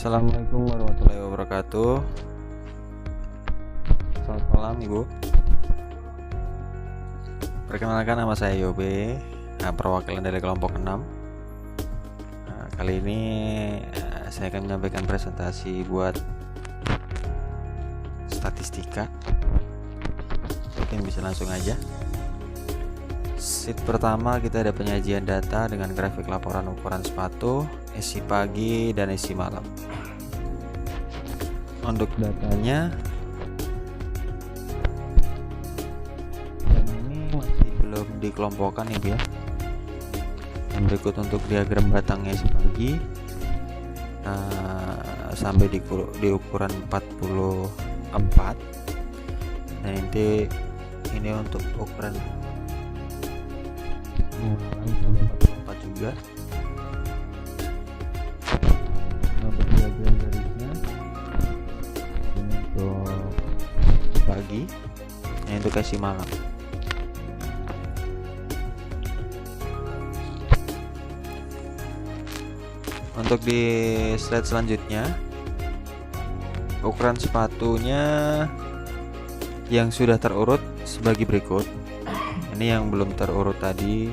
Assalamualaikum warahmatullahi wabarakatuh. Selamat malam Ibu. Perkenalkan, nama saya Yobe, perwakilan dari kelompok 6. Kali ini saya akan menyampaikan presentasi buat statistika. Mungkin bisa langsung aja. Sheet pertama kita ada penyajian data dengan grafik laporan ukuran sepatu, isi pagi dan isi malam. Untuk datanya ini masih belum dikelompokkan ya. Yang berikut untuk diagram batangnya isi pagi sampai di ukuran 44. Nah ini untuk ukuran sampai 44 juga. Untuk diagram garisnya ini untuk pagi, ini untuk isi malam. Untuk di slide selanjutnya, ukuran sepatunya yang sudah terurut sebagai berikut. Ini yang belum terurut tadi,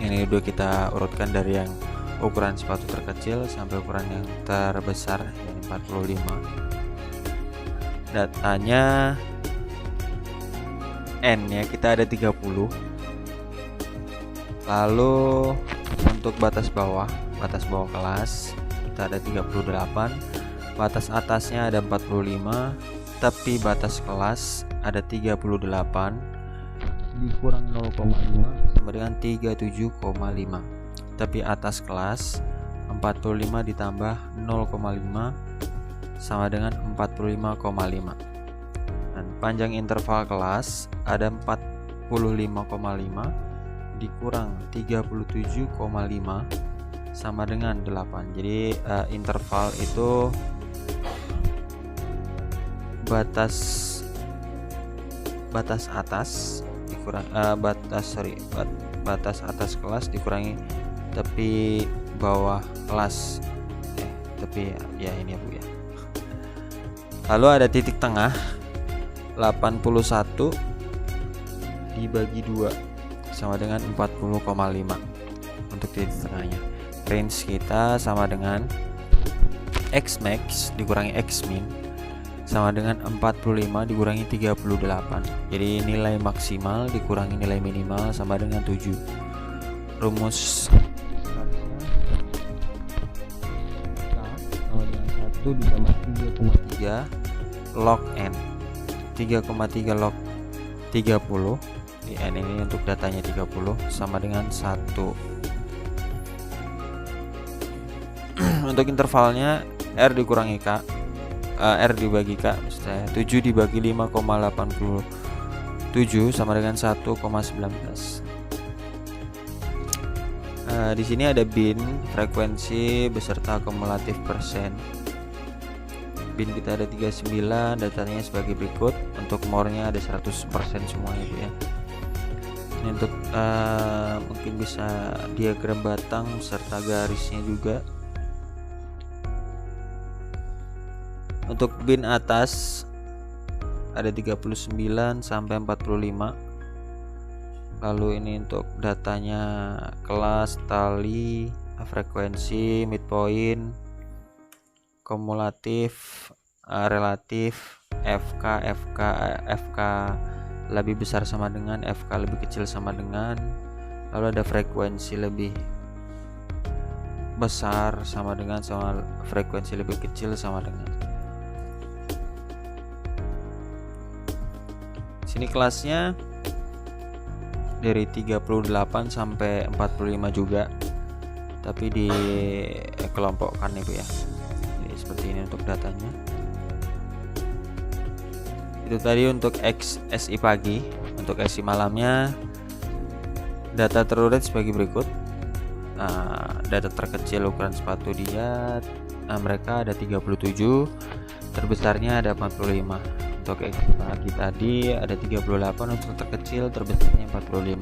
ini udah kita urutkan dari yang ukuran sepatu terkecil sampai ukuran yang terbesar, yang 45. Datanya N nya kita ada 30. Lalu untuk batas bawah kelas kita ada 38, batas atasnya ada 45, tapi batas kelas ada 38 dikurang 0,5 sama dengan 37,5. Tapi atas kelas 45 ditambah 0,5 sama dengan 45,5. Dan panjang interval kelas ada 45,5 dikurang 37,5 sama dengan 8. Jadi interval itu batas atas dikurang batas atas kelas dikurangi tepi bawah kelas, tepi ya ini ya Bu ya. Lalu ada titik tengah 81 dibagi 2 sama dengan 40,5 untuk titik tengahnya. Range kita sama dengan X max dikurangi X min sama dengan 45 dikurangi 38. Jadi nilai maksimal dikurangi nilai minimal sama dengan 7. Rumus sama dengan 1 ditambah 3,3 log N. 3,3 log 30 di N ini untuk datanya 30 sama dengan 1. Untuk intervalnya R dikurangi K, R dibagi K, maksudnya 7 dibagi 5,87 sama dengan 1,19. Di sini ada bin, frekuensi beserta kumulatif persen. Bin kita ada 39, datanya sebagai berikut. Untuk more-nya ada 100% semuanya ya. Ini untuk mungkin bisa diagram batang serta garisnya juga. Untuk bin atas ada 39 sampai 45. Lalu ini untuk datanya kelas, tali, frekuensi, midpoint, kumulatif, relatif, FK lebih besar sama dengan, FK lebih kecil sama dengan. Lalu ada frekuensi lebih besar sama dengan, sama frekuensi lebih kecil sama dengan. Sini kelasnya dari 38 sampai 45 juga, tapi dikelompokkan Ibu ya. Jadi seperti ini untuk datanya. Itu tadi untuk SI pagi. Untuk SI malamnya data terurut sebagai berikut. Data terkecil ukuran sepatu dia mereka ada 37, terbesarnya ada 45. Untuk X pagi tadi ada 38, untuk terkecil terbesarnya 45.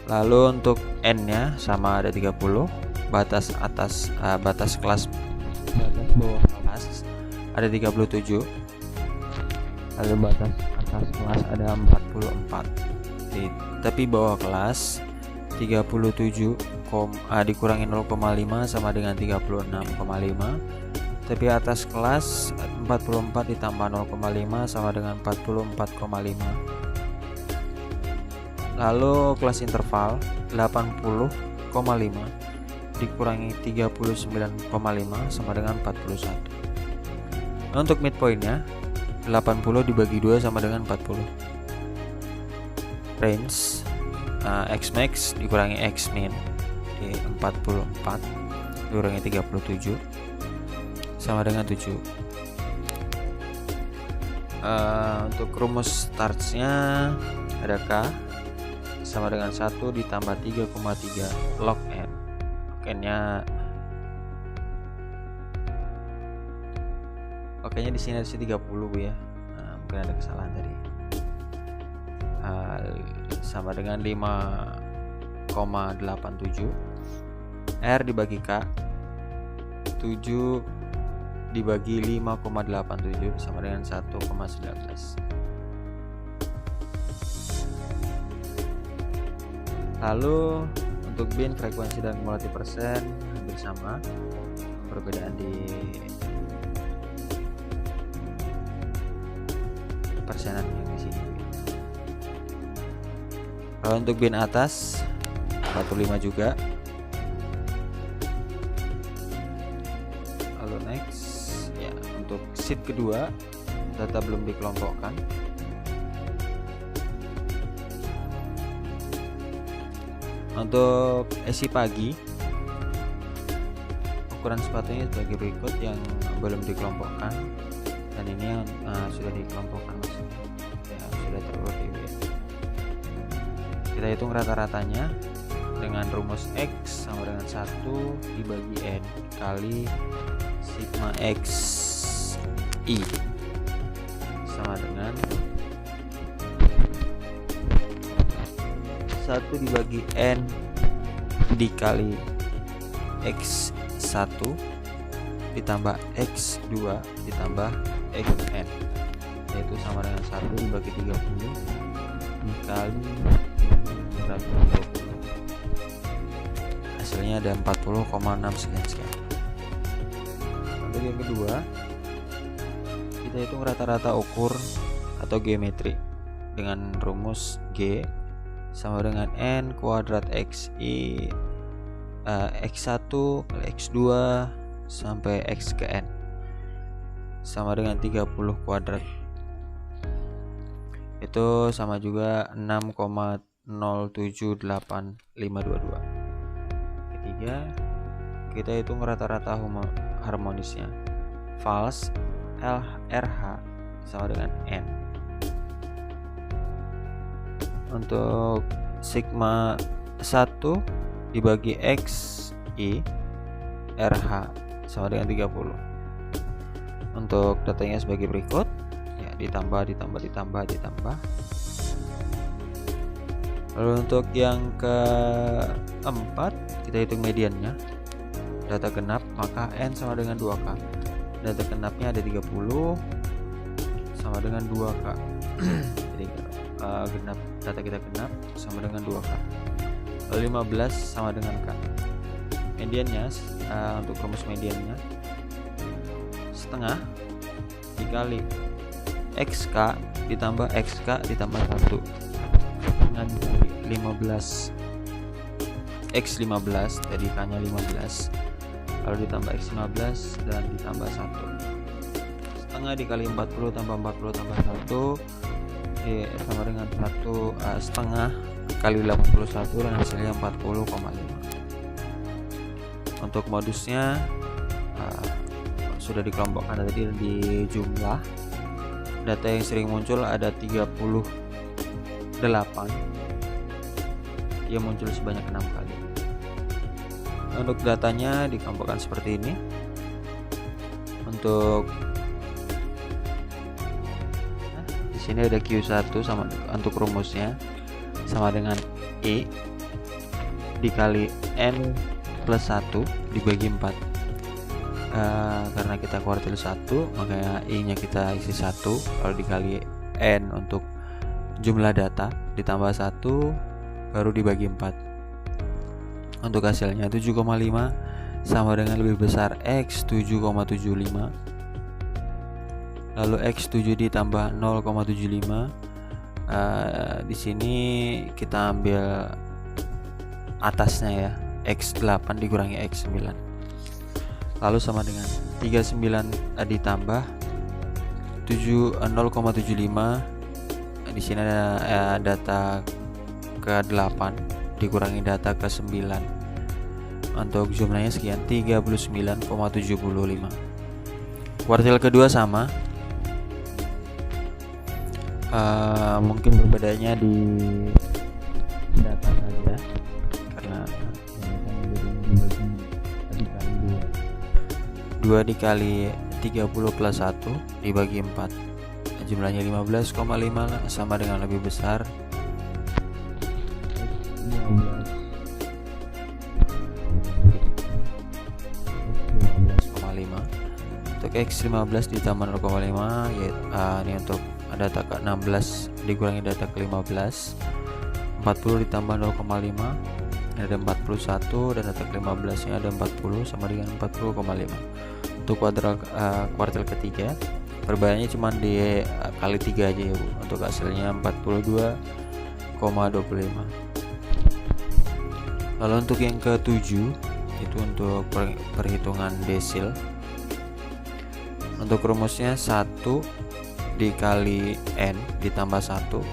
Lalu untuk N nya sama ada 30, batas atas batas kelas, batas bawah kelas ada 37, lalu batas atas kelas ada 44. Tapi bawah kelas 37 dikurangi 0,5 sama dengan 36,5. Tapi atas kelas 44 ditambah 0,5 sama dengan 44,5. Lalu kelas interval 80,5 dikurangi 39,5 sama dengan 41. Untuk midpointnya 80 dibagi 2 sama dengan 40. Range X max dikurangi X min di 44 dikurangi 37 sama dengan 7. Untuk rumus startsnya ada K sama dengan 1 ditambah 3,3 log N. N-nya di sini ada 30 Bu ya. Mungkin ada kesalahan tadi. Sama dengan 5,87 R dibagi K 7 dibagi 5,87 sama dengan 1,19. Lalu untuk bin frekuensi dan kumulatif persen hampir sama, perbedaan di persenan yang di sini. Kalau untuk bin atas 45 juga. Lalu next ya, untuk sheet kedua data belum dikelompokkan. Untuk esi pagi ukuran sepatunya sebagai berikut yang belum dikelompokkan, dan ini yang sudah dikelompokkan maksudnya ya, sudah terurut ya. Kita hitung rata-ratanya dengan rumus X sama dengan 1 dibagi N kali sigma X I sama dengan 1 dibagi N dikali X1 ditambah X2 ditambah Xn, yaitu sama dengan 1 dibagi 30 dikali 120. Hasilnya ada 40,6 sekian. Untuk yang kedua, kita hitung rata-rata ukur atau geometri dengan rumus G sama dengan N kuadrat XI X1 kali X2 sampai X ke N sama dengan 30 kuadrat. Itu sama juga 6,078522. Ketiga, kita hitung rata-rata harmonisnya. Fals RH sama dengan N. Untuk sigma 1 dibagi X I RH sama dengan 30. Untuk datanya sebagai berikut ya, ditambah. Lalu untuk yang keempat, kita hitung mediannya. Data genap maka N sama dengan 2K. Data genapnya ada 30 sama dengan 2K. Jadi genap, data kita genap sama dengan 2K. Lalu 15 sama dengan K. Mediannya untuk rumus mediannya setengah dikali XK ditambah XK ditambah 1 dengan dikali 15 X15 tadi K nya 15 lalu ditambah X15 dan ditambah 1 setengah dikali 40 tambah 40 tambah 1 sama dengan 1 setengah kali 81 dan hasilnya 40,5. Untuk modusnya sudah dikelompokkan tadi di jumlah. Data yang sering muncul ada 38, dia muncul sebanyak 6 kali. Untuk datanya dikelompokkan seperti ini. Untuk di sini ada Q1 sama untuk rumusnya sama dengan E dikali N plus 1 dibagi 4. Karena kita kuartil 1, makanya I-nya kita isi 1, kalau dikali N untuk jumlah data ditambah 1 baru dibagi 4. Untuk hasilnya 7,5 sama dengan lebih besar X 7,75. Lalu X7 ditambah 0,75. Di sini kita ambil atasnya ya, X8 dikurangi X9. Lalu sama dengan 39 ditambah 0,75. Di sini ada data ke-8 dikurangi data ke-9. Untuk jumlahnya sekian 39,75. Kuartil kedua sama. Mungkin perbedaannya di data saja, karena 2 dikali 30 plus 1 dibagi 4, jumlahnya 15,5 sama dengan lebih besar 15,5. Untuk X15 ditambah 0,5 ya, ini untuk data ke-16 dikurangi data ke-15. 40 ditambah 0,5 ada 41, dan data ke-15 nya ada 40 sama dengan 40,5. Untuk kuartil ketiga perbedaannya cuma di kali 3 aja ya Bu. Untuk hasilnya 42,25. Lalu untuk yang ke-7 itu untuk perhitungan desil. Untuk rumusnya 1 dikali N ditambah 1,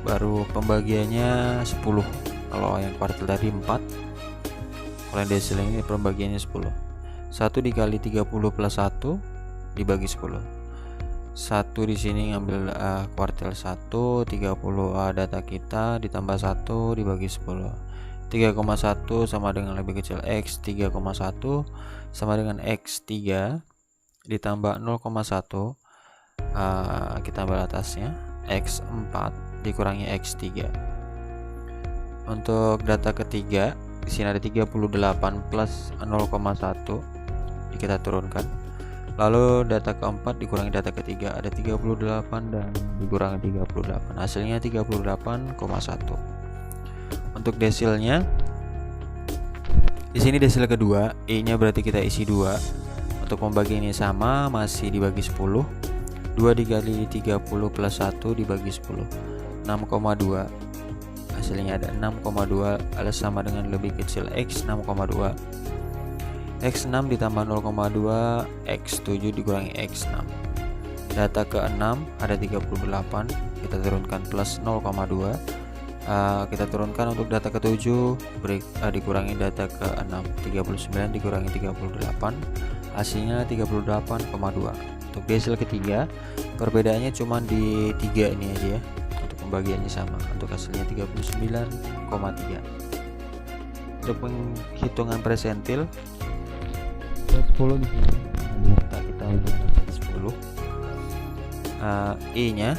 baru pembagiannya 10. Kalau yang kuartil tadi 4, kalau yang desil ini pembagiannya 10. 1 dikali 30 plus 1 dibagi 10. 1 di sini ngambil kuartil 1, 30 data kita ditambah 1 dibagi 10. 3,1 sama dengan lebih kecil X 3,1 sama dengan X3 ditambah 0,1. Kita ambil atasnya X4 dikurangi X3. Untuk data ketiga di sini ada 38 plus 0,1 kita turunkan. Lalu data keempat dikurangi data ketiga ada 38 dan dikurangi 38, hasilnya 38,1. Untuk desilnya di sini desil kedua, I-nya berarti kita isi 2. Untuk pembagiannya sama, masih dibagi 10. 2 dikali 30 plus 1 dibagi 10, 6,2. Hasilnya ada 6,2 alias sama dengan lebih kecil X 6,2. X6 ditambah 0,2 X7 dikurangi X6. Data ke-6 ada 38, kita turunkan plus 0,2. Kita turunkan untuk data ke-7 dikurangi data ke-6, 39 dikurangi 38, hasilnya 38,2. Untuk desil ketiga perbedaannya cuma di 3 ini aja ya. Untuk pembagiannya sama, untuk hasilnya 39,3. Untuk penghitungan presentil 10 di sini kita menggunakan 10. I-nya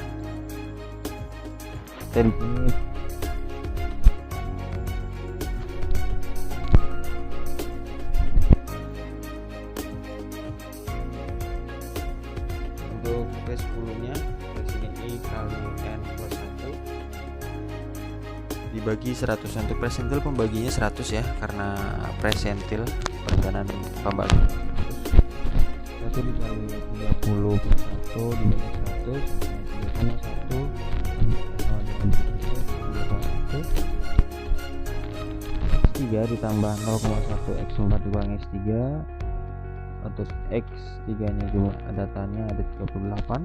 dari sini untuk P10-nya sini I kali N plus 1 dibagi 100. Untuk presentil pembaginya 100 ya, karena presentil perjalanan pembagi 1 dikali 30 plus 1 dibagi 100 3 ditambah 0,1 X4 dikurangi X3. Untuk X3 nya juga datanya ada 38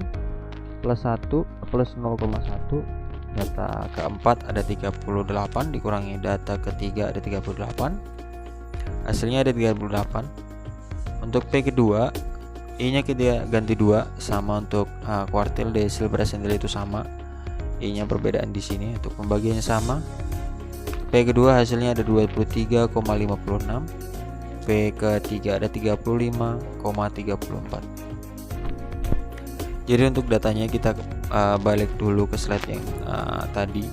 plus 1 plus 0,1. Data keempat ada 38 dikurangi data ketiga ada 38, hasilnya ada 38. Untuk P kedua I nya kita ganti 2 sama. Untuk kuartil desil presentil itu sama, I nya perbedaan di sini. Untuk pembagiannya sama. P kedua hasilnya ada 23,56, P ketiga ada 35,34. Jadi untuk datanya kita balik dulu ke slide yang tadi.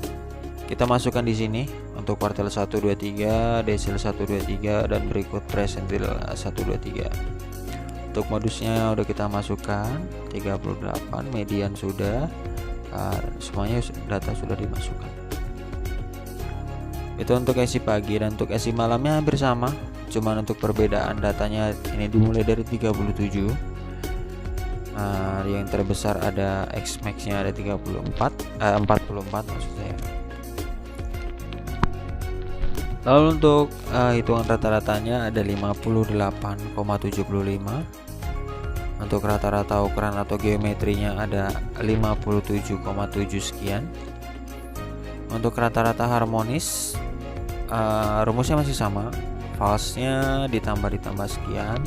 Kita masukkan di sini untuk untuk kuartil 1 2 3, desil 1 2 3, dan berikut presentil 1 2 3. Untuk modusnya udah kita masukkan 38, median sudah, semuanya data sudah dimasukkan. Itu untuk sesi pagi, dan untuk sesi malamnya hampir sama, cuman untuk perbedaan datanya ini dimulai dari 37. Yang terbesar ada Xmax nya ada 44 maksud saya. Lalu untuk hitungan rata-ratanya ada 58,75. Untuk rata-rata ukuran atau geometrinya ada 57,7 sekian. Untuk rata-rata harmonis rumusnya masih sama, false-nya ditambah sekian,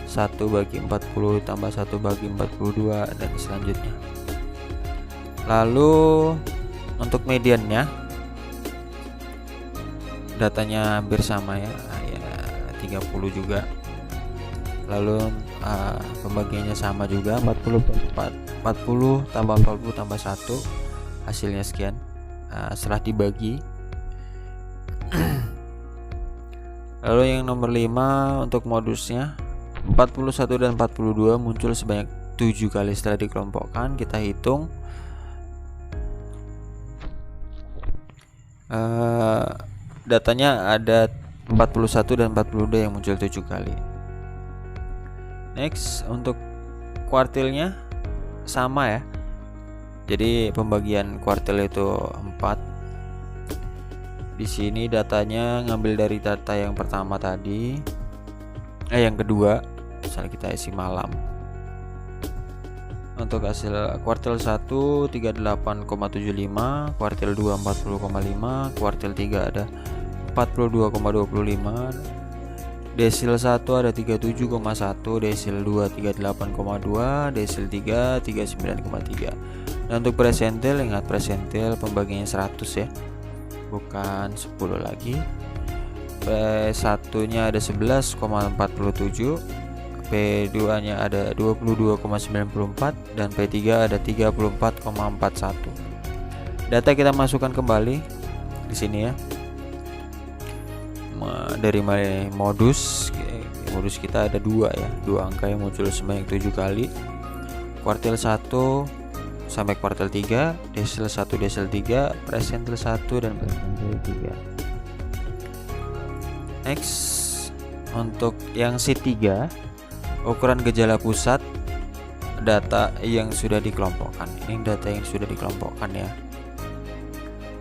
1/40 tambah 1/42, dan selanjutnya. Lalu untuk mediannya datanya hampir sama ya 30 juga. Lalu pembagiannya sama juga, 40 tambah 40 tambah 1, hasilnya sekian. Setelah dibagi, lalu yang nomor 5 untuk modusnya 41 dan 42 muncul sebanyak 7 kali setelah dikelompokkan. Kita hitung datanya ada 41 dan 42 yang muncul 7 kali. Next, untuk kuartilnya sama ya. Jadi pembagian kuartil itu 4. Di sini datanya ngambil dari data yang pertama tadi, yang kedua, misalnya kita isi malam. Untuk hasil kuartil 1 38,75, kuartil 2 40,5, kuartil 3 ada 42,25, desil 1 ada 37,1, desil 2 38,2, desil 3 39,3. Dan untuk presentil, ingat presentil pembagiannya 100 ya, bukan 10 lagi. P1 nya ada 11,47, P2 nya ada 22,94, dan P3 ada 34,41. Data kita masukkan kembali di sini ya. Dari modus kita ada 2 ya, 2 angka yang muncul sebanyak 7 kali. Kuartil 1 sampai kuartil 3, desil 1 desil 3, presentil 1 dan presentil 3. Next, untuk yang C3, ukuran gejala pusat data yang sudah dikelompokkan. Ini data yang sudah dikelompokkan ya.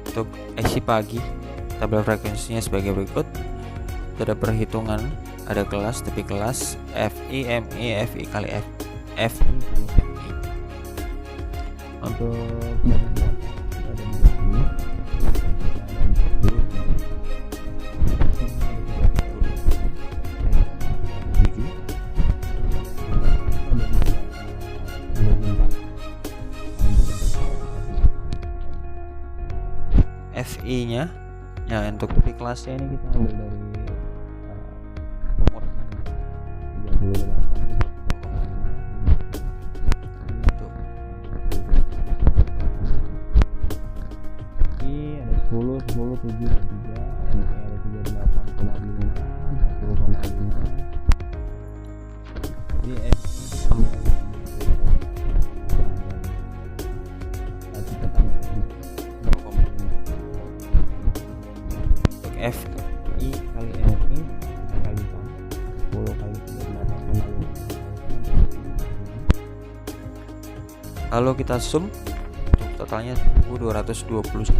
Untuk sesi pagi, tabel frekuensinya sebagai berikut. Ada perhitungan, ada kelas, tepi kelas, FI, MI, FI kali FI. Untuk FI nya ya, untuk tepi kelasnya ini kita ambil dari pengurangan 38 ini ada 10, 7 dan 3, MI ada 38,5, 40,5. Di FI kali MI kita kalikan 10 kali 38,5, lalu kita sum, untuk totalnya 1221.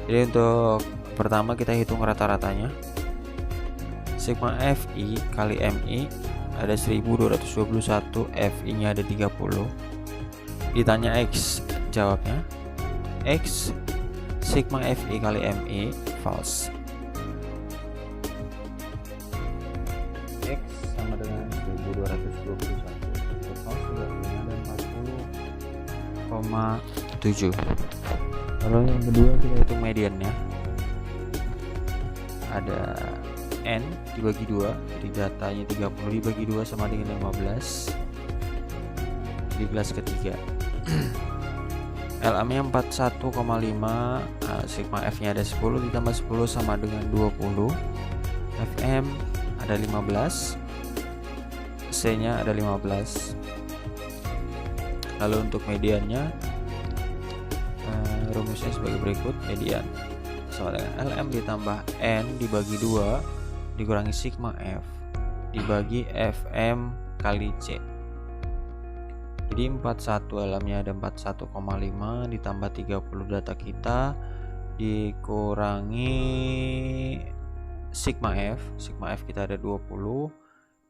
Jadi untuk pertama kita hitung rata-ratanya. Sigma FI kali MI ada 1221, FI nya ada 30. Ditanya X, jawabnya X sigma FI kali MI false. X sama dengan 1221, false dan 40,7. Lalu yang kedua kita hitung mediannya. Ada N dibagi 2, jadi datanya 30 dibagi 2 sama dengan 15. Di kelas ketiga LM nya 41,5, sigma F nya ada 10 ditambah 10 sama dengan 20, FM ada 15, C nya ada 15. Lalu untuk mediannya, rumusnya sebagai berikut. Median sama dengan LM ditambah N dibagi 2 dikurangi sigma F dibagi FM kali C. Jadi 41, LM-nya ada 41,5 ditambah 30 data kita dikurangi sigma F. Sigma F kita ada 20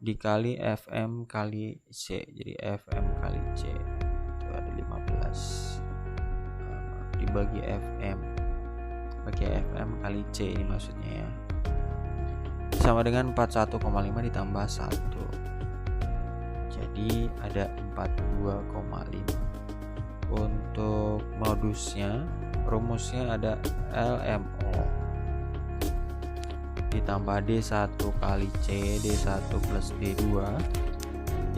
dikali FM kali C. Jadi FM kali C itu ada 15 dibagi FM bagi FM kali C, ini maksudnya ya, sama dengan 41,5 ditambah 1, jadi ada 42,5. Untuk modusnya, rumusnya ada LMO ditambah D1 kali C, D1 plus D2.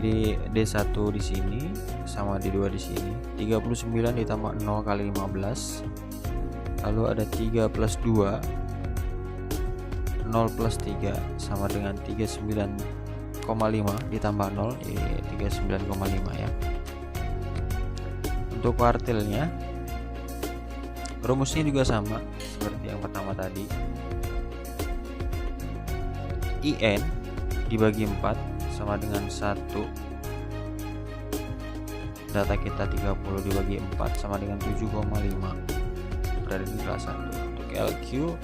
Jadi D1 di sini sama D2 di sini. 39 ditambah 0 kali 15. Lalu ada 3 plus 2, 0 plus 3 sama dengan 39,5 ditambah 0, 39,5 ya. Untuk kuartilnya, rumusnya juga sama seperti yang pertama tadi. IN dibagi 4 sama dengan 1. Data kita 30 dibagi 4 sama dengan 7,5. Berada di kelas 1. Untuk LQ,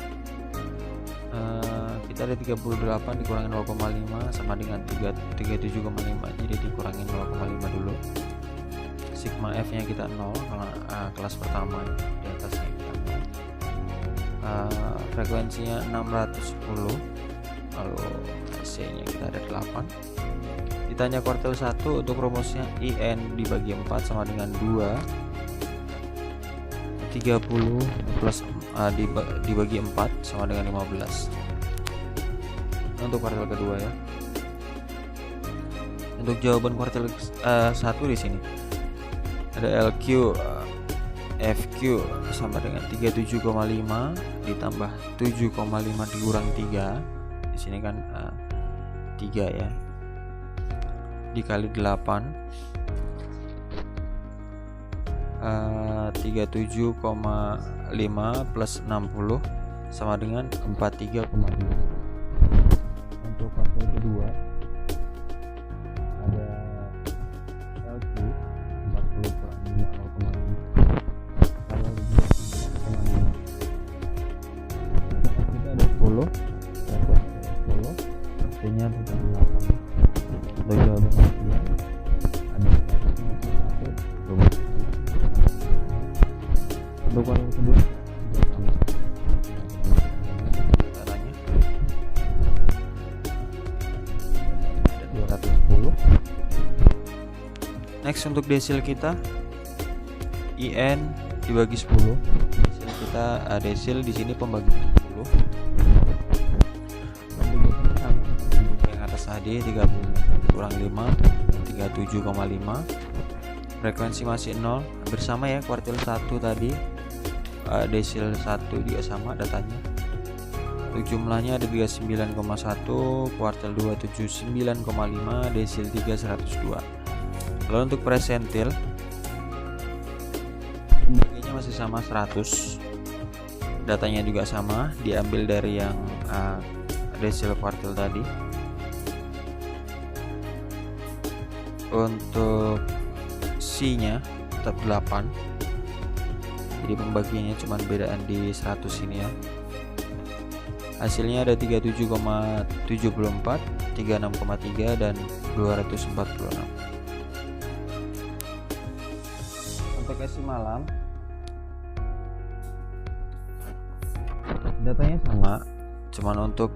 kita ada 38 dikurangi 0,5 sama dengan 37,5, jadi dikurangi 0,5 dulu. Sigma F nya kita 0 karena kelas pertama di atasnya kita 0. Frekuensinya 610, lalu C nya kita ada 8. Ditanya kuartil 1, untuk rumusnya IN dibagi 4 sama dengan 2, 30 plus dibagi 4 sama dengan 15. Untuk kuartil kedua ya. Untuk jawaban kuartil 1 di sini ada LQ FQ sama dengan 37,5 ditambah 7,5 dikurang 3. Di sini kan 3 ya. Dikali 8, 37,5 plus 60 sama dengan 43,2. Untuk kuartil kedua ada LQ 40 kurang 5 0,5 kalau 29,5. Kita ada 10, artinya 38. Untuk jawaban kedua ada 151. Untuk kuartil kedua caranya ada 210. Next, untuk desil kita IN dibagi 10. Desil kita desil di sini pembagi 10. Yang atas tadi 30 kurang 5 37,5. Frekuensi masih 0, hampir sama ya kuartil 1 tadi. Desil 1 juga sama datanya. Untuk jumlahnya ada 39,1, kuartil 2 79,5, desil 3 102. Lalu untuk presentil, pembagiannya masih sama 100. Datanya juga sama, diambil dari yang desil kuartil tadi. Untuk C-nya tetap 8. Jadi pembagiannya cuma bedaan di 100 ini ya. Hasilnya ada 37,74, 36,3 dan 246. Untuk SI malam, datanya sama, cuman untuk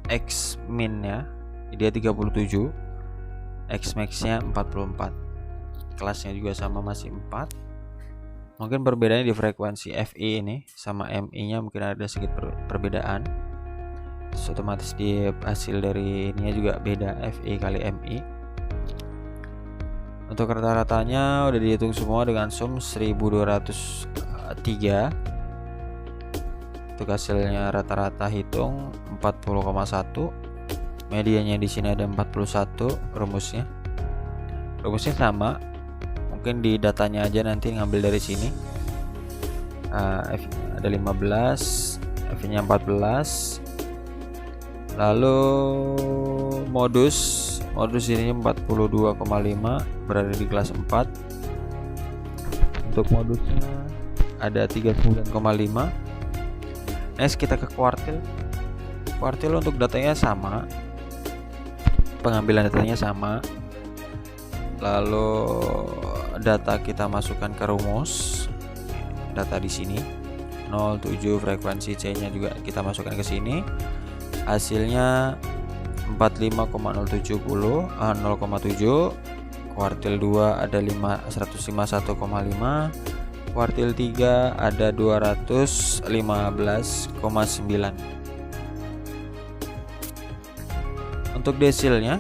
X min nya dia 37, X max nya 44. Kelasnya juga sama, masih 4. Mungkin perbedaannya di frekuensi FI ini sama MI nya mungkin ada sedikit perbedaan. Terus otomatis di hasil dari ininya juga beda, FI kali MI. Untuk rata-ratanya udah dihitung semua dengan sum 1203. Untuk hasilnya rata-rata hitung 40,1. Medianya di sini ada 41 rumusnya. Rumusnya sama. Mungkin di datanya aja nanti ngambil dari sini. F ada 15, F-nya 14. Lalu modus ini 42,5 berada di kelas 4. Untuk modusnya ada 39,5. Next kita ke kuartil. Kuartil untuk datanya sama, pengambilan datanya sama. Lalu data kita masukkan ke rumus. Data di sini 07, frekuensi C-nya juga kita masukkan ke sini. Hasilnya 45,070 0,7. Kuartil 2 ada 151,5. Kuartil 3 ada 215,9. Untuk desilnya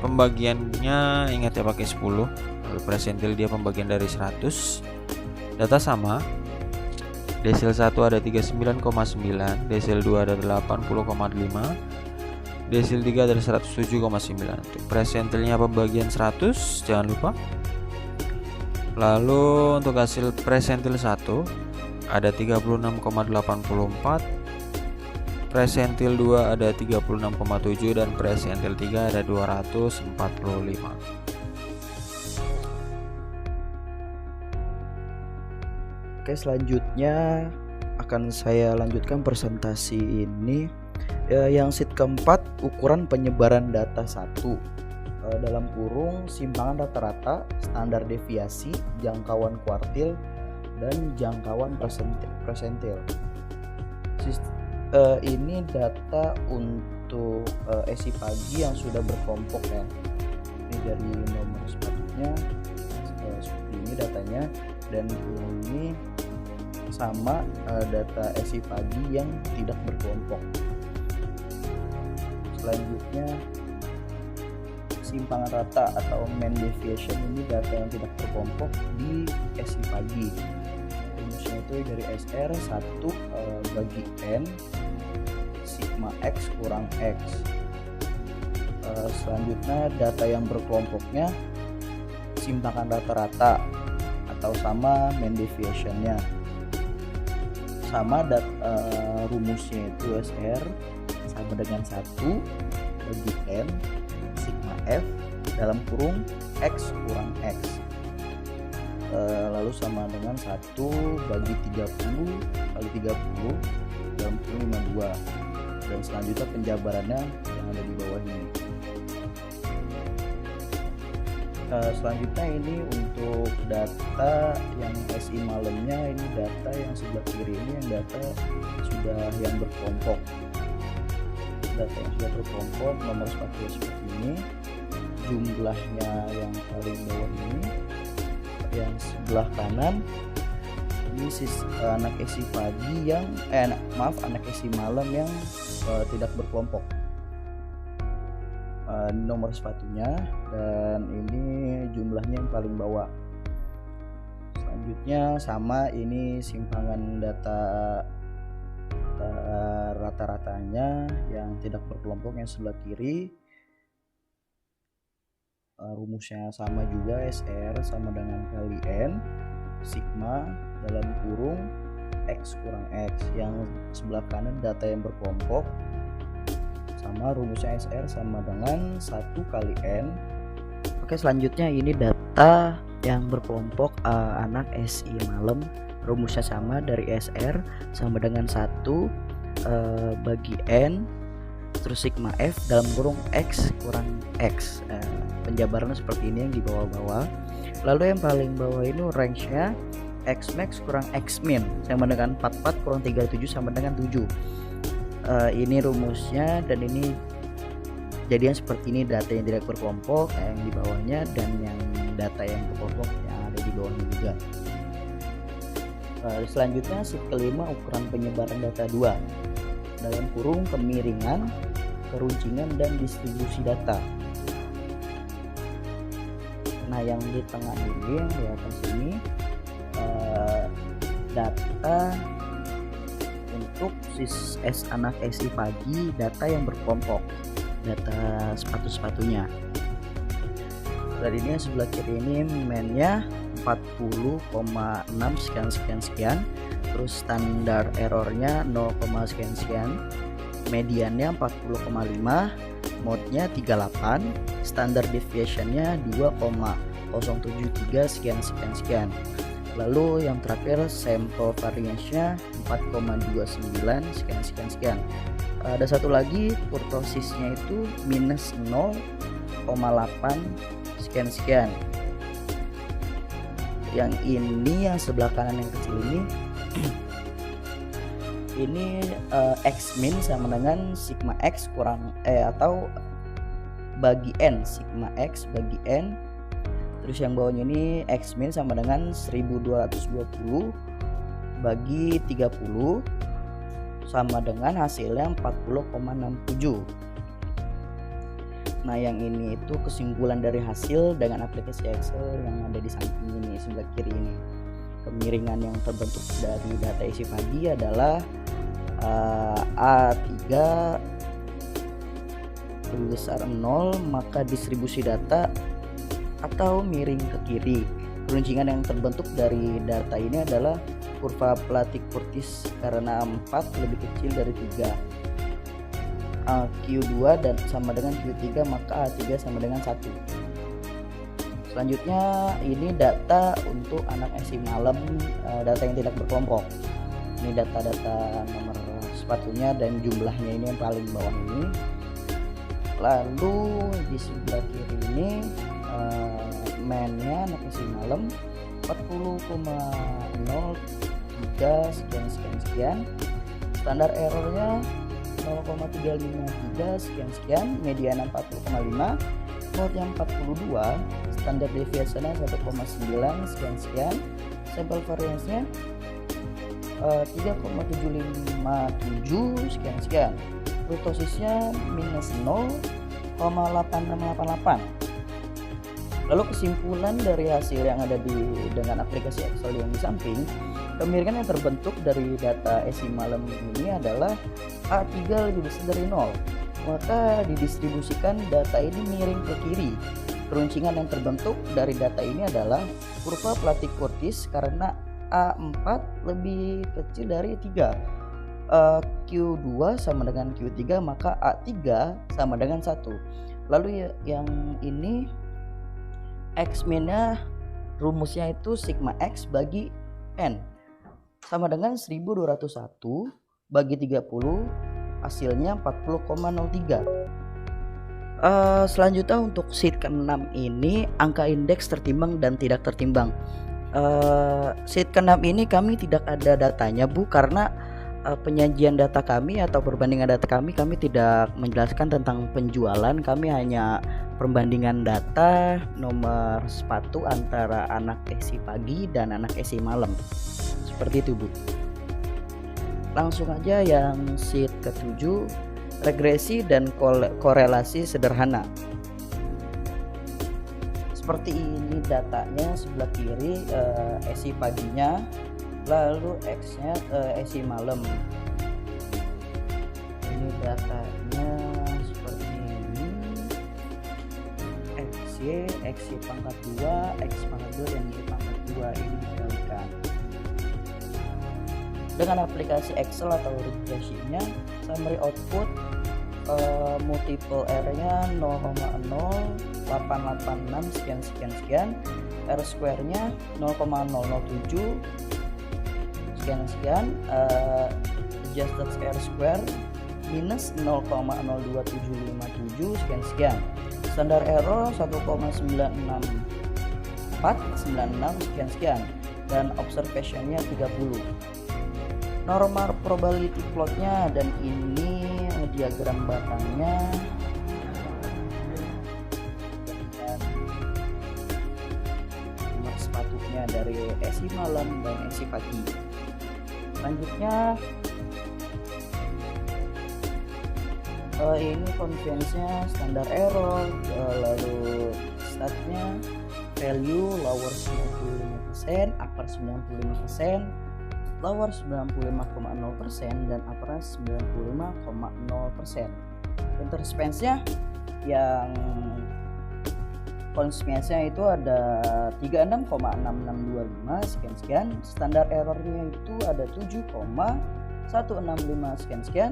pembagiannya ingat ya pakai 10. Lalu persentil dia pembagian dari 100. Data sama. Desil 1 ada 39,9, desil 2 ada 80,5, desil 3 ada 107,9. Untuk persentilnya pembagian 100, jangan lupa. Lalu untuk hasil persentil 1 ada 36,84, persentil 2 ada 36,7 dan persentil 3 ada 245. Oke, selanjutnya akan saya lanjutkan presentasi ini. Yang sheet keempat, ukuran penyebaran data 1, dalam kurung simpangan rata-rata, standar deviasi, jangkauan kuartil, dan jangkauan persentil. Ini data untuk SI pagi yang sudah berkelompok ya. Ini dari nomor sepatunya seperti ini datanya, dan ini sama data SI pagi yang tidak berkelompok. Selanjutnya simpangan rata atau mean deviation, ini data yang tidak berkelompok di SI pagi. Rumusnya itu dari SR 1 bagi N sigma X kurang X. Selanjutnya data yang berkelompoknya simpangan rata-rata atau sama mean deviation-nya. Sama rumusnya itu SR sama dengan 1 bagi N sigma F dalam kurung X kurang X. Lalu sama dengan 1 bagi 30 kali 30 dalam kurung 52. Dan selanjutnya penjabarannya yang ada di bawah ini. Selanjutnya ini untuk data yang SI malamnya, ini data yang sebelah kiri ini yang data sudah yang berkelompok. Data yang sudah berkelompok nomor sepatu seperti ini, jumlahnya yang paling bawah ini, yang sebelah kanan ini anak SI pagi yang anak SI malam yang tidak berkelompok. Nomor sepatunya, dan ini jumlahnya yang paling bawah. Selanjutnya sama, ini simpangan data rata-ratanya yang tidak berkelompok yang sebelah kiri. Rumusnya sama juga, SR sama dengan kali N sigma dalam kurung X kurang X. Yang sebelah kanan data yang berkelompok, sama rumusnya SR sama dengan 1 kali N. Oke, selanjutnya ini data yang berkelompok anak SI malam. Rumusnya sama dari SR sama dengan 1 bagi N terus sigma F dalam kurung X kurang X. Penjabarannya seperti ini yang di bawah-bawah. Lalu yang paling bawah ini range-nya X max kurang X min sama dengan 44 kurang 37 sama dengan 7. Ini rumusnya, dan ini jadinya seperti ini data yang tidak berkelompok yang di bawahnya, dan yang data yang berkelompok yang ada di bawahnya juga. Selanjutnya sheet kelima, ukuran penyebaran data 2 dalam kurung kemiringan, keruncingan, dan distribusi data. Nah, yang di tengah ini yang di atas ini data untuk anak SI pagi, data yang berkelompok, data sepatu-sepatunya. Dan ini sebelah kiri ini mainnya 40,6 sekian, terus standar errornya 0, sekian, mediannya 40,5, mode-nya 38, standar deviation-nya 2,073 sekian. Lalu yang terakhir sample variance-nya 4,29 sekian. Ada satu lagi, kurtosisnya itu minus 0,8 sekian. Yang ini yang sebelah kanan yang kecil ini X min sama dengan sigma X kurang atau bagi N, sigma X bagi N. Terus yang bawahnya ini X min sama dengan 1220 bagi 30 sama dengan hasilnya 40,67. Nah, yang ini itu kesimpulan dari hasil dengan aplikasi Excel yang ada di samping ini sebelah kiri ini. Kemiringan yang terbentuk dari data isi pagi adalah A3 lebih besar 0, maka distribusi data atau miring ke kiri. Peruncingan yang terbentuk dari data ini adalah kurva Platy-Curtis karena 4 lebih kecil dari 3. Q2 dan sama dengan Q3, maka A3 sama dengan 1. Selanjutnya ini data untuk anak SI malam, data yang tidak berkelompok. Ini data-data nomor sepatunya dan jumlahnya ini yang paling bawah ini. Lalu di sebelah kiri ini mainnya anak SI malam 40,03 sekian. Standar errornya 0,353 sekian, mediana 40,5, mode yang 42, standar deviation-nya 1,9 sekian, sampel variance-nya 3,757 sekian, kurtosisnya minus 0,8688. Lalu kesimpulan dari hasil yang ada dengan aplikasi Excel yang di samping, kemiringan yang terbentuk dari data SI malam ini adalah A3 lebih besar dari 0, maka didistribusikan data ini miring ke kiri. Peruncingan yang terbentuk dari data ini adalah kurva Platy-Curtis karena A4 lebih kecil dari 3. Q2 sama dengan Q3, maka A3 sama dengan 1. Lalu yang ini X min-nya rumusnya itu sigma X bagi N sama dengan 1201 bagi 30, hasilnya 40,03. Selanjutnya untuk sheet ke-6 ini angka indeks tertimbang dan tidak tertimbang. Sheet ke-6 ini kami tidak ada datanya Bu, karena penyajian data kami atau perbandingan data kami tidak menjelaskan tentang penjualan. Kami hanya perbandingan data nomor sepatu antara anak SI pagi dan anak SI malam. Seperti itu Bu. Langsung aja yang sheet ke-7, regresi dan korelasi sederhana. Seperti ini datanya sebelah kiri, SI paginya, lalu X-nya SI malam. Ini datanya seperti ini, XY pangkat 2, X pangkat 2 dan Y pangkat 2 ini dikalikan. Dengan aplikasi Excel atau regresinya, summary output multiple R-nya 0,0886 sekian, R square-nya 0,007 sekian, adjusted R square minus 0,02757 sekian, standar error 1,96496 sekian, dan observation-nya 30. Normal probability plot-nya, dan ini diagram batangnya. Nomor sepatunya dari SI malam dan SI pagi. Selanjutnya ini confidence-nya, standar error, lalu statnya, value lower 95%, upper 95%, lower 95,0% dan upper 95,0%. Interspace-nya yang conspace-nya itu ada 36,6625 sekian-sekian, standar error-nya itu ada 7,165 sekian-sekian,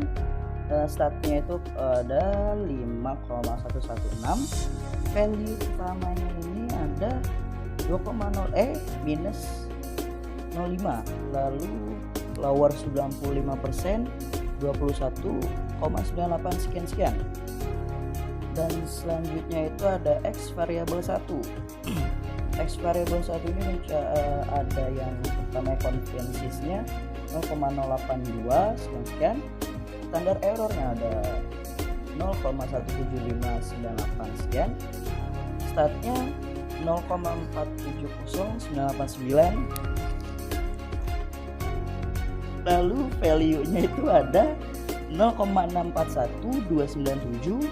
statnya itu ada 5,116, value utamanya ini ada 2,0 minus 05, lalu lower 95% 21,98 sekian-sekian. Dan selanjutnya itu ada X variabel 1. X variabel 1 ini ada yang pertama confidence-nya 0,082 sekian-sekian. Standar errornya ada 0,17598 sekian. Statnya 0,470989. Lalu value-nya itu ada 0,641297.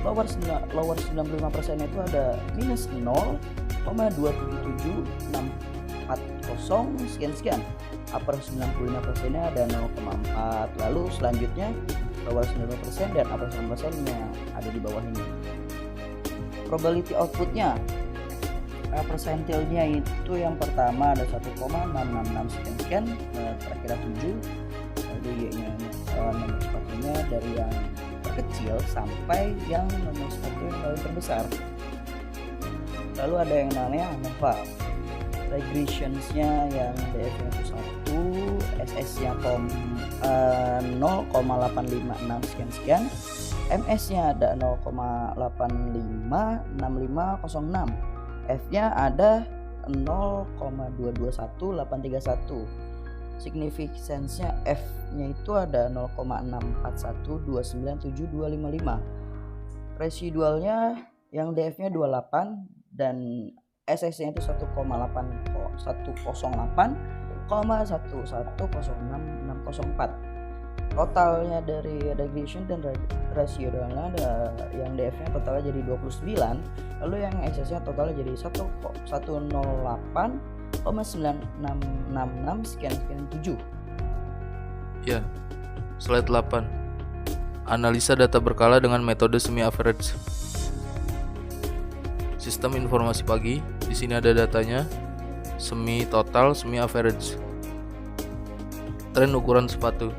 Lower 95% itu ada minus 0,27764 sekian-sekian. Upper 95% nya ada 0,4. Lalu selanjutnya lower 95% dan upper 90% yang ada di bawah ini. Probability outputnya, persentilnya itu yang pertama ada 1,666 sekian-sekian, terakhir 7. Lalu y-nya nomor sepatunya dari yang kecil sampai yang nomor sepatu yang paling terbesar. Lalu ada yang namanya ANOVA. Regressionsnya yang DF-nya itu 1, SS-nya 0,856 sekian-sekian, MS-nya ada 0,856506, F-nya ada 0,221831. Significance-nya F-nya itu ada 0,641297255. Residualnya yang DF-nya 28 dan SS-nya itu 1,108,1106604. Totalnya dari regression dan residualnya ada yang DF-nya totalnya jadi 29, lalu yang SS-nya totalnya jadi 108,9666 sekian 7. Ya. Slide 8. Analisa data berkala dengan metode semi average. Sistem informasi pagi. Di sini ada datanya. Semi total, semi average. Tren ukuran sepatu.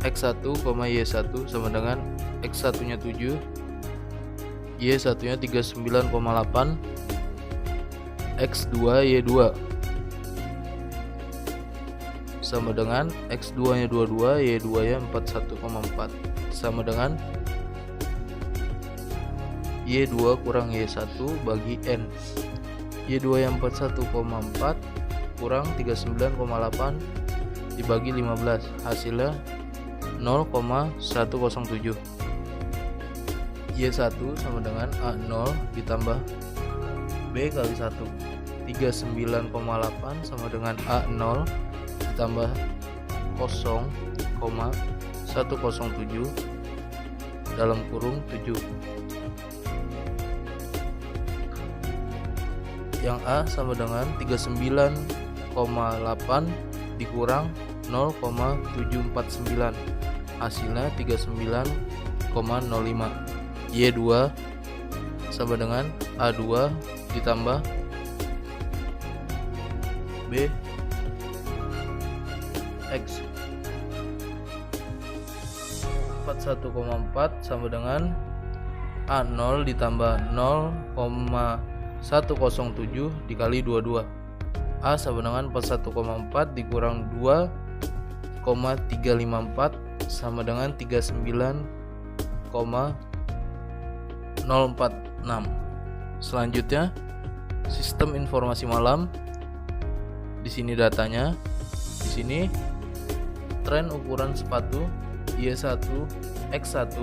X1, Y1 sama dengan X1 nya 7, Y1 nya 39,8, X2 Y2 sama dengan X2 nya 22, Y2 nya 41,4 sama dengan Y2 kurang Y1 bagi N. Y2 yang 41,4 kurang 39,8 dibagi 15, hasilnya 0,107. Y1 sama dengan A0 ditambah B kali 1. 39,8 sama dengan A0 ditambah 0,107 dalam kurung 7. Yang A sama dengan 39,8 dikurang 0,749, hasilnya 39,05. Y2 sama dengan A2 ditambah B X. 41,4 sama dengan A0 ditambah 0,107 dikali 22. A sama dengan 41,4 dikurang 2,354 sama dengan 39,046. Selanjutnya sistem informasi malam. Di sini datanya. Di sini tren ukuran sepatu Y1 X1,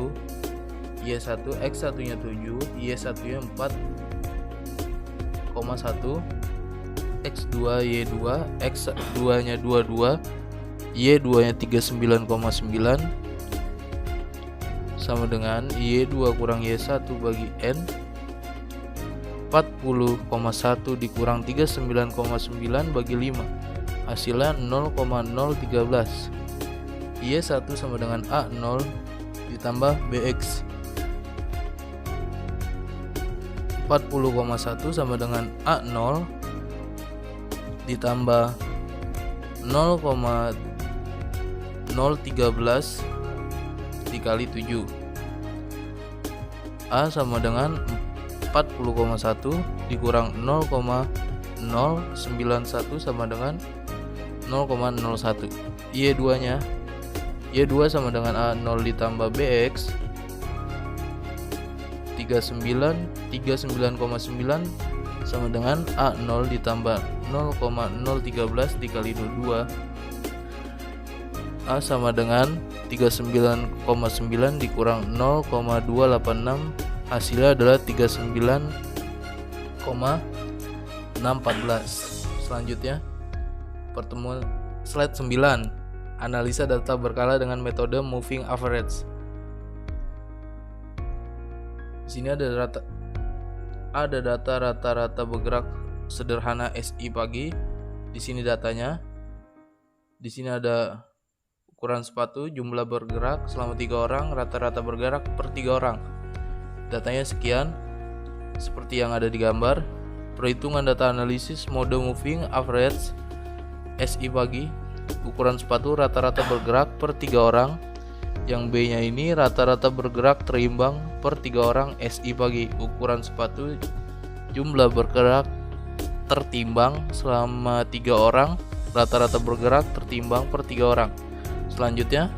Y1 X1 nya 7, Y1 nya 4,1, X2 Y2, X2 nya 22, Y2 nya 39,9 sama dengan Y2 kurang Y1 bagi N, 40,1 dikurang 39,9 bagi 5, hasilnya 0,013. Y1 sama dengan A0 ditambah BX. 40,1 sama dengan A0 ditambah 0,013 dikali 7. A sama dengan 40,1 dikurang 0,091 sama dengan 0,01. Y2 nya, Y2 sama dengan A0 ditambah BX 39,9 sama dengan A0 ditambah 0,013 dikali 22. A sama dengan 39,9 dikurang 0,286, hasilnya adalah 39,614. Selanjutnya pertemuan slide 9, analisa data berkala dengan metode moving average. Di sini ada data rata-rata bergerak sederhana SI pagi. Di sini datanya. Di sini ada ukuran sepatu, jumlah bergerak selama 3 orang, rata-rata bergerak per 3 orang. Datanya sekian, seperti yang ada di gambar. Perhitungan data analisis mode moving average SI pagi. Ukuran sepatu rata-rata bergerak per 3 orang. Yang B-nya ini rata-rata bergerak terimbang per 3 orang SI pagi. Ukuran sepatu jumlah bergerak tertimbang selama 3 orang, rata-rata bergerak tertimbang per 3 orang. Selanjutnya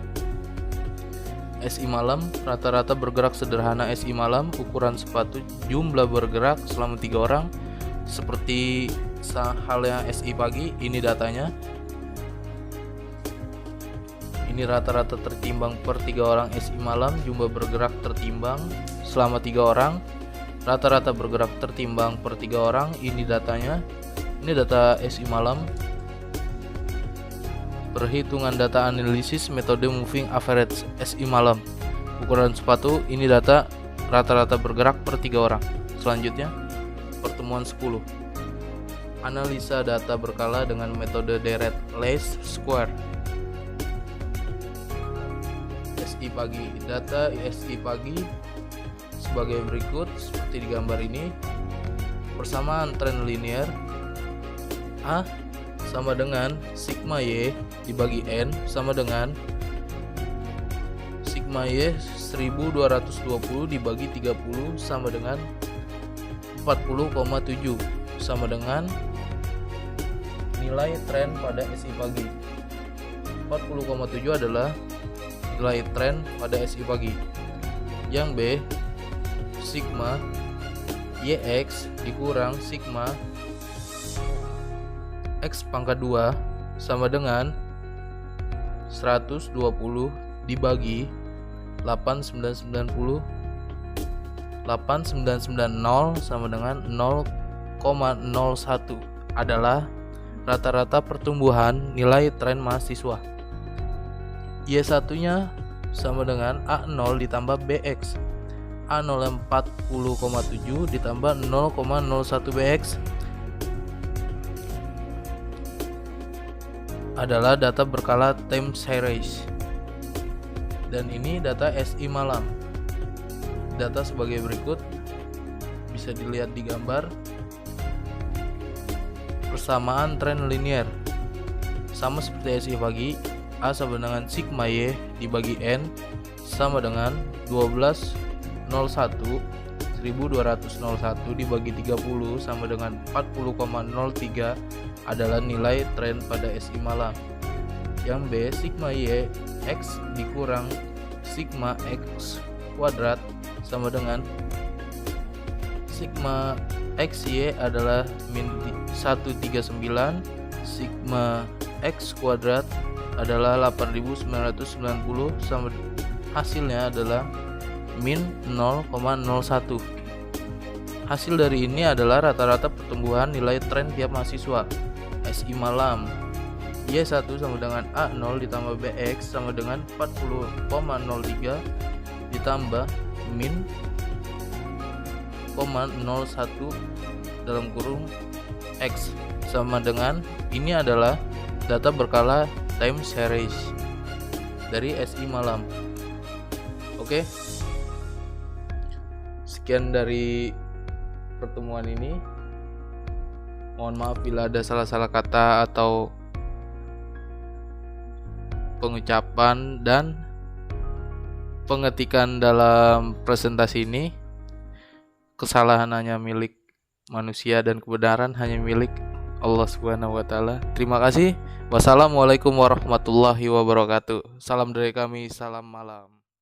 SI malam, rata-rata bergerak sederhana SI malam, ukuran sepatu jumlah bergerak selama 3 orang. Seperti halnya SI pagi, ini datanya. Ini rata-rata tertimbang per 3 orang SI malam, jumlah bergerak tertimbang selama 3 orang, rata-rata bergerak tertimbang per 3 orang. Ini datanya. Ini data SI malam. Perhitungan data analisis metode moving average SI malam. Ukuran sepatu, ini data rata-rata bergerak per 3 orang. Selanjutnya pertemuan 10, analisa data berkala dengan metode direct least square. SI pagi, data SI pagi sebagai berikut seperti di gambar ini. Persamaan tren linear. A sama dengan sigma Y dibagi N sama dengan sigma Y 1220 dibagi 30 sama dengan 40,7 sama dengan nilai tren pada SI pagi. 40,7 adalah nilai tren pada SI pagi. Yang B, sigma YX dikurang sigma X pangkat 2 sama dengan 120 dibagi 8990 sama dengan 0,01 adalah rata-rata pertumbuhan nilai tren mahasiswa. Y1 nya sama dengan A0 ditambah BX. A0 40,7 ditambah 0,01 BX adalah data berkala time series. Dan ini data SI malam. Data sebagai berikut, bisa dilihat di gambar. Persamaan tren linear sama seperti SI pagi. A sama dengan sigma Y dibagi N sama dengan 1201 dibagi 30 sama dengan 40,03 adalah nilai tren pada SI malam. Yang B, sigma Y X dikurang sigma X kuadrat sama dengan sigma XY adalah min 139, sigma X kuadrat adalah 8990 sama hasilnya adalah min 0,01. Hasil dari ini adalah rata-rata pertumbuhan nilai tren tiap mahasiswa. SI malam, Y1 sama dengan A0 ditambah BX sama dengan 40,03 ditambah min 0,01 dalam kurung X sama dengan ini adalah data berkala time series dari SI malam. Oke. Sekian dari pertemuan ini. Mohon maaf bila ada salah-salah kata atau pengucapan dan pengetikan dalam presentasi ini. Kesalahan hanya milik manusia dan kebenaran hanya milik Allah Subhanahu wa taala. Terima kasih. Wassalamualaikum warahmatullahi wabarakatuh. Salam dari kami, salam malam.